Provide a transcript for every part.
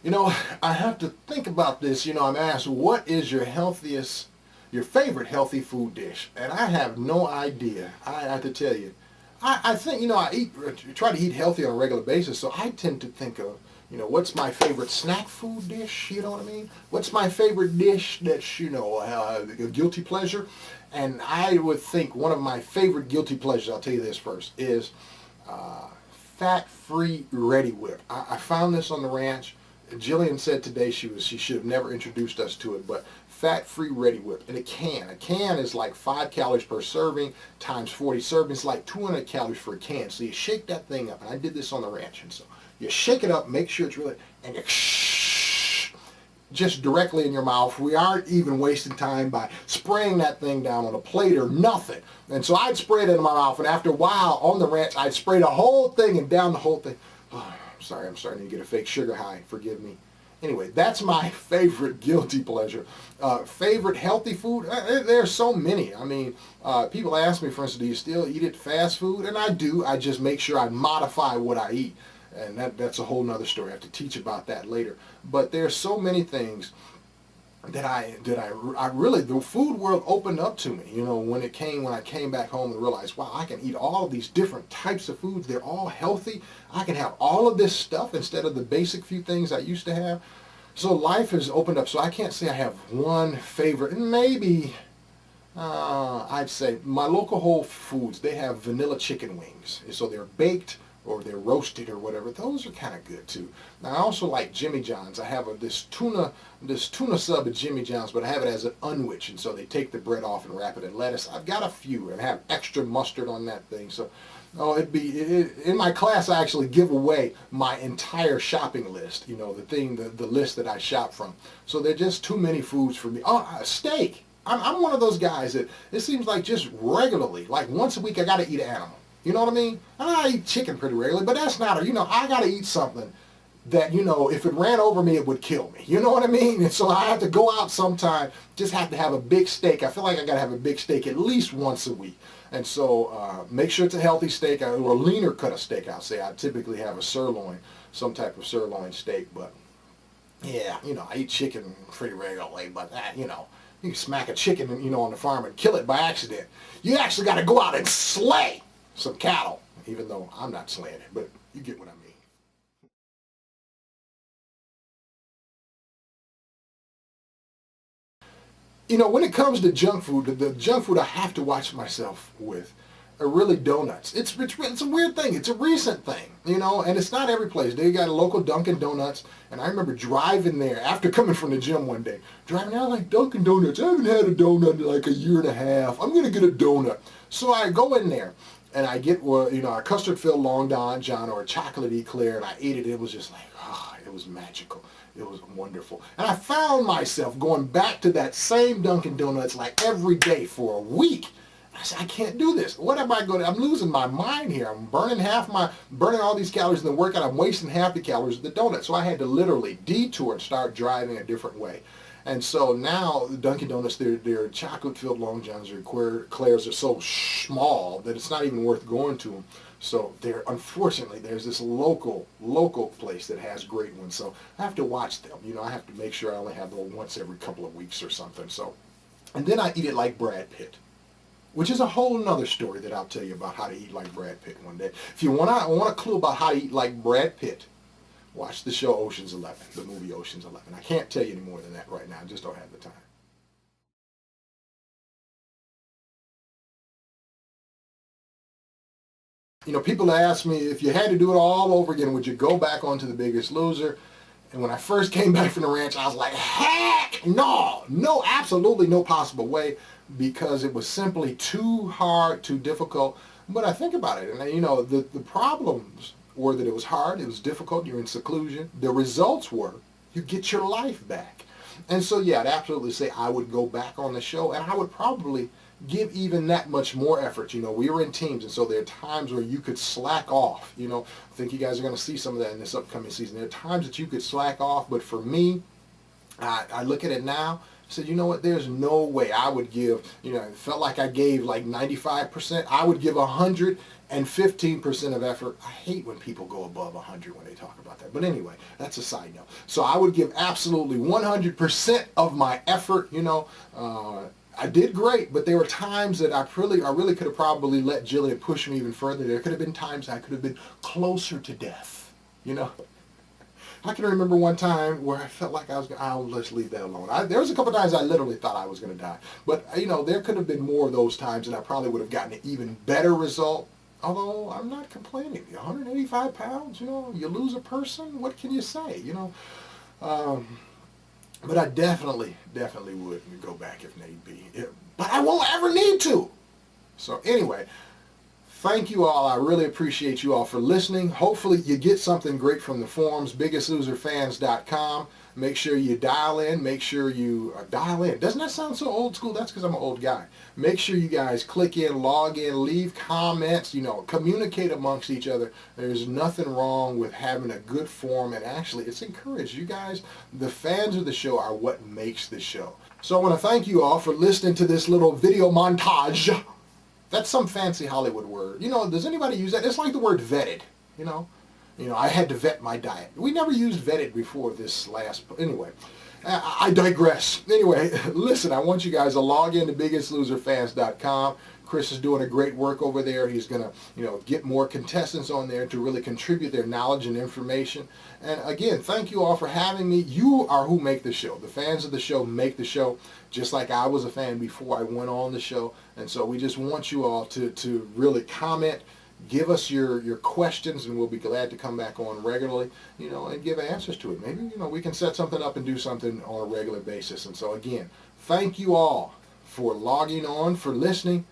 You know, I have to think about this. I'm asked, what is your favorite healthy food dish? And I have no idea. I have to tell you. I think, I try to eat healthy on a regular basis, so I tend to think of, what's my favorite snack food dish, you know what I mean? What's my favorite dish that's, a guilty pleasure? And I would think one of my favorite guilty pleasures, I'll tell you this first, is fat-free Reddi-wip. I found this on the ranch. Jillian said today she should have never introduced us to it, but fat-free Reddi-wip in a can. A can is like 5 calories per serving times 40 servings, like 200 calories for a can. So you shake that thing up, and I did this on the ranch. And so you shake it up, make sure it's really, and you just directly in your mouth. We aren't even wasting time by spraying that thing down on a plate or nothing. And so I'd spray it in my mouth, and after a while on the ranch, I'd spray the whole thing and down the whole thing. Oh, sorry, I'm starting to get a fake sugar high. Forgive me. Anyway, that's my favorite guilty pleasure. Favorite healthy food? There's so many. I mean, people ask me, for instance, do you still eat it fast food? And I do. I just make sure I modify what I eat. And that's a whole nother story. I have to teach about that later. But there's so many things that I really, the food world opened up to me, when I came back home and realized, wow, I can eat all of these different types of foods. They're all healthy. I can have all of this stuff instead of the basic few things I used to have. So life has opened up. So I can't say I have one favorite. And maybe, I'd say my local Whole Foods, they have vanilla chicken wings. So they're baked or they're roasted or whatever. Those are kind of good too. Now I also like Jimmy John's. I have this tuna sub at Jimmy John's, but I have it as an unwich, and so they take the bread off and wrap it in lettuce. I've got a few and have extra mustard on that thing. So, in my class I actually give away my entire shopping list. The list that I shop from. So they're just too many foods for me. Oh, steak. I'm one of those guys that it seems like just regularly, like once a week, I got to eat an animal. You know what I mean? I eat chicken pretty regularly, but that's not, I got to eat something that, if it ran over me, it would kill me. You know what I mean? And so I have to go out sometime, just have to have a big steak. I feel like I got to have a big steak at least once a week. And so make sure it's a healthy steak, or a leaner cut of steak, I'll say. I typically have a sirloin, some type of sirloin steak, but yeah, I eat chicken pretty regularly, but you can smack a chicken, on the farm and kill it by accident. You actually got to go out and slay some cattle, even though I'm not slaying it, but you get what I mean. When it comes to junk food, the junk food I have to watch myself with are really donuts. It's a weird thing. It's a recent thing, and it's not every place. They got a local Dunkin' Donuts, and I remember driving there after coming from the gym one day, driving out like, Dunkin' Donuts, I haven't had a donut in like a year and a half. I'm going to get a donut. So I go in there, and I get, a custard-filled Long John or a chocolate eclair, and I ate it. It was just like, it was magical. It was wonderful. And I found myself going back to that same Dunkin' Donuts like every day for a week. I said, I can't do this. What am I going to, I'm losing my mind here. I'm burning all these calories in the workout. I'm wasting half the calories of the donut. So I had to literally detour and start driving a different way. And so now the Dunkin' Donuts, their chocolate-filled Long Johns or eclairs are so small that it's not even worth going to them. So unfortunately, there's this local place that has great ones. So I have to watch them. I have to make sure I only have them once every couple of weeks or something. So, and then I eat it like Brad Pitt, which is a whole nother story that I'll tell you about how to eat like Brad Pitt one day. If you want a clue about how to eat like Brad Pitt, watch the show Ocean's 11, the movie Ocean's 11. I can't tell you any more than that right now. I just don't have the time. People ask me, if you had to do it all over again, would you go back onto The Biggest Loser? And when I first came back from the ranch, I was like, heck no, absolutely no possible way, because it was simply too hard, too difficult. But I think about it, and the problems were that it was hard, it was difficult, you're in seclusion. The results were you get your life back. And so yeah, I'd absolutely say I would go back on the show, and I would probably give even that much more effort. We were in teams, and so there are times where you could slack off. I think you guys are going to see some of that in this upcoming season. There are times that you could slack off, but for me, I look at it now, said, you know what, there's no way I would give, it felt like I gave like 95%. I would give 115% of effort. I hate when people go above 100 when they talk about that. But anyway, that's a side note. So I would give absolutely 100% of my effort, I did great, but there were times that I really could have probably let Jillian push me even further. There could have been times I could have been closer to death, I can remember one time where I felt like let's leave that alone. There was a couple times I literally thought I was going to die. But, there could have been more of those times and I probably would have gotten an even better result. Although I'm not complaining. 185 pounds, you lose a person, what can you say, But I definitely would go back if need be. But I won't ever need to. So anyway, thank you all. I really appreciate you all for listening. Hopefully you get something great from the forums, biggestloserfans.com. Make sure you dial in. Make sure you dial in. Doesn't that sound so old school? That's because I'm an old guy. Make sure you guys click in, log in, leave comments, communicate amongst each other. There's nothing wrong with having a good forum, and actually it's encouraged. You guys, the fans of the show are what makes the show. So I want to thank you all for listening to this little video montage. That's some fancy Hollywood word. Does anybody use that? It's like the word vetted, I had to vet my diet. We never used vetted before this last, anyway, I digress. Anyway, listen, I want you guys to log in to biggestloserfans.com. Chris is doing a great work over there. He's going to, get more contestants on there to really contribute their knowledge and information. And again, thank you all for having me. You are who make the show. The fans of the show make the show, just like I was a fan before I went on the show. And so we just want you all to really comment. Give us your questions, and we'll be glad to come back on regularly, and give answers to it. Maybe, we can set something up and do something on a regular basis. And so again, thank you all for logging on, for listening.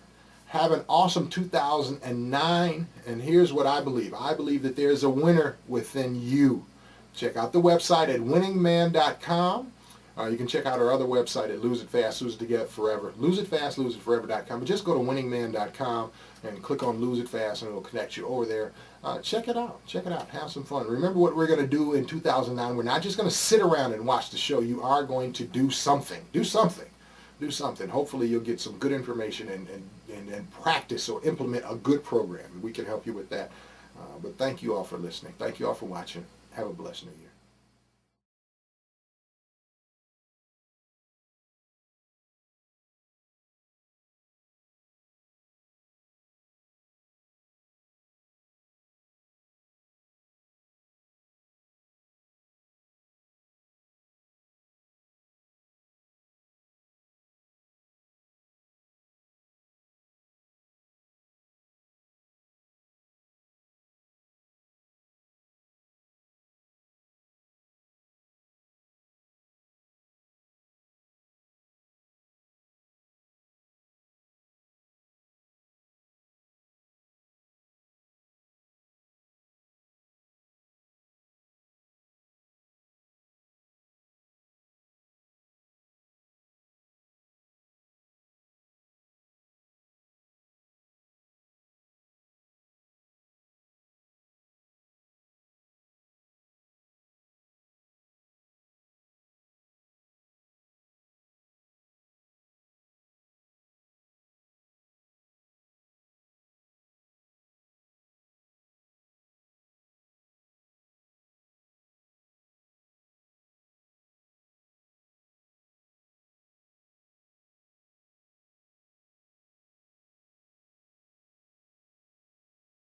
Have an awesome 2009. And here's what I believe. I believe that there's a winner within you. Check out the website at winningman.com. You can check out our other website at Lose It Fast, Lose It Together Forever. Lose It Fast, Lose It Forever.com. But just go to winningman.com and click on Lose It Fast, and it'll connect you over there. Check it out. Check it out. Have some fun. Remember what we're going to do in 2009. We're not just going to sit around and watch the show. You are going to do something. Do something. Do something. Hopefully you'll get some good information and practice or implement a good program. We can help you with that. But thank you all for listening. Thank you all for watching. Have a blessed new year.